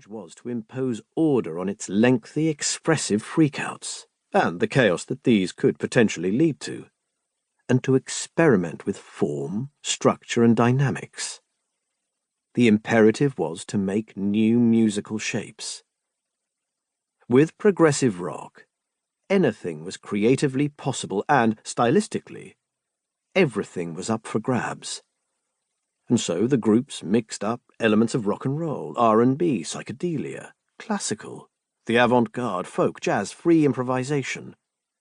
challenge was to impose order on its lengthy, expressive freakouts, and the chaos that these could potentially lead to, and to experiment with form, structure, and dynamics. The imperative was to make new musical shapes. With progressive rock, anything was creatively possible and, stylistically, everything was up for grabs. And so the groups mixed up elements of rock and roll, R&B, psychedelia, classical, the avant-garde, folk, jazz, free improvisation,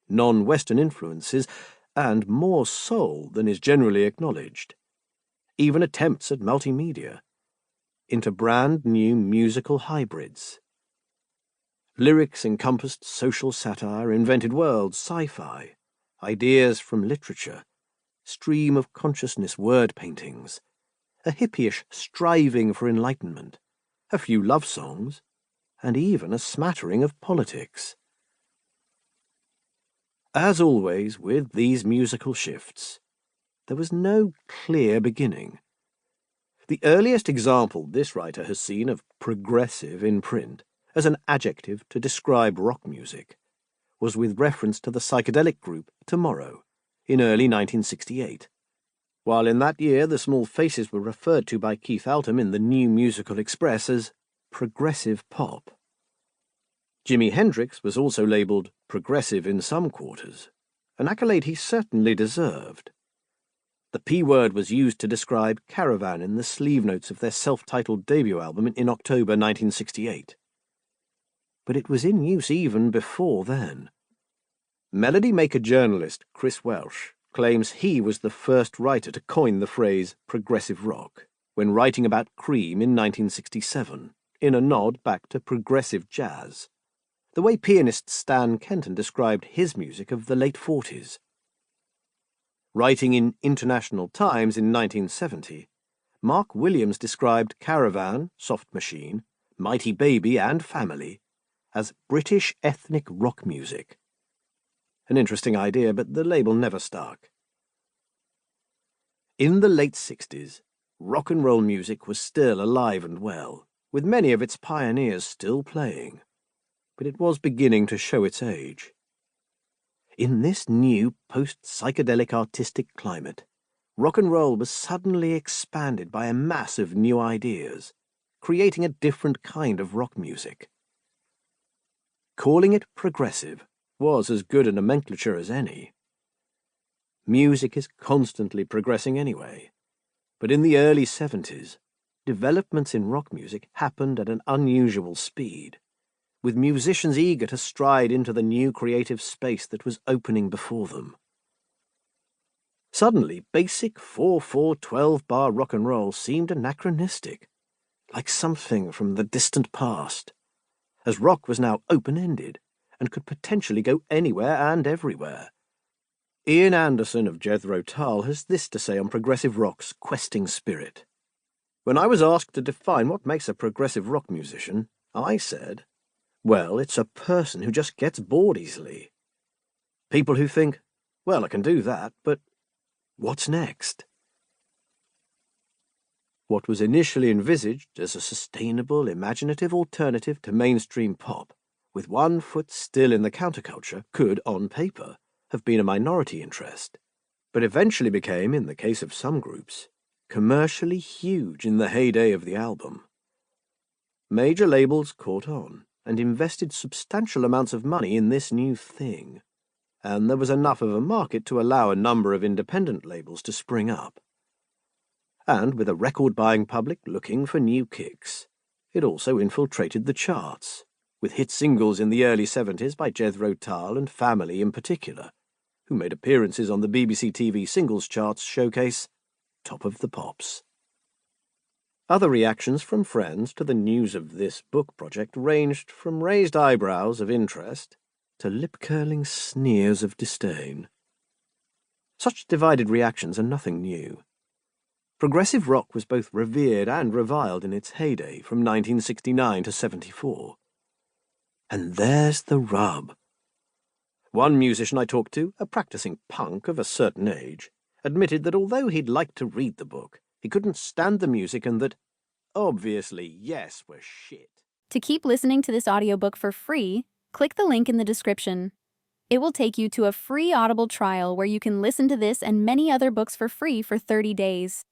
non-Western influences, and more soul than is generally acknowledged, even attempts at multimedia, into brand new musical hybrids. Lyrics encompassed social satire, invented worlds, sci-fi, ideas from literature, stream of consciousness word paintings, a hippyish striving for enlightenment, a few love songs, and even a smattering of politics. As always with these musical shifts, there was no clear beginning. The earliest example this writer has seen of progressive in print as an adjective to describe rock music was with reference to the psychedelic group Tomorrow in early 1968, while in that year the Small Faces were referred to by Keith Altham in the New Musical Express as progressive pop. Jimi Hendrix was also labelled progressive in some quarters, an accolade he certainly deserved. The P word was used to describe Caravan in the sleeve notes of their self-titled debut album in October 1968. But it was in use even before then. Melody Maker journalist Chris Welsh claims he was the first writer to coin the phrase progressive rock when writing about Cream in 1967, in a nod back to progressive jazz, the way pianist Stan Kenton described his music of the late 40s. Writing in International Times in 1970, Mark Williams described Caravan, Soft Machine, Mighty Baby and Family as British ethnic rock music. An interesting idea, but the label never stuck. In the late 60s, rock and roll music was still alive and well, with many of its pioneers still playing, but it was beginning to show its age. In this new post-psychedelic artistic climate, rock and roll was suddenly expanded by a mass of new ideas, creating a different kind of rock music. Calling it progressive was as good a nomenclature as any. Music is constantly progressing anyway, but in the early 70s, developments in rock music happened at an unusual speed, with musicians eager to stride into the new creative space that was opening before them. Suddenly, basic 4/4 12-bar rock and roll seemed anachronistic, like something from the distant past, as rock was now open-ended and could potentially go anywhere and everywhere. Ian Anderson of Jethro Tull has this to say on progressive rock's questing spirit. When I was asked to define what makes a progressive rock musician, I said, well, it's a person who just gets bored easily. People who think, well, I can do that, but what's next? What was initially envisaged as a sustainable, imaginative alternative to mainstream pop, with one foot still in the counterculture, could, on paper, have been a minority interest, but eventually became, in the case of some groups, commercially huge in the heyday of the album. Major labels caught on and invested substantial amounts of money in this new thing, and there was enough of a market to allow a number of independent labels to spring up. And with a record-buying public looking for new kicks, it also infiltrated the charts, with hit singles in the early 70s by Jethro Tull and Family in particular, who made appearances on the BBC TV singles charts showcase Top of the Pops. Other reactions from friends to the news of this book project ranged from raised eyebrows of interest to lip-curling sneers of disdain. Such divided reactions are nothing new. Progressive rock was both revered and reviled in its heyday from 1969 to 74. And there's the rub. One musician I talked to, a practicing punk of a certain age, admitted that although he'd liked to read the book, he couldn't stand the music and that, obviously, Yes was shit. To keep listening to this audiobook for free, click the link in the description. It will take you to a free Audible trial where you can listen to this and many other books for free for 30 days.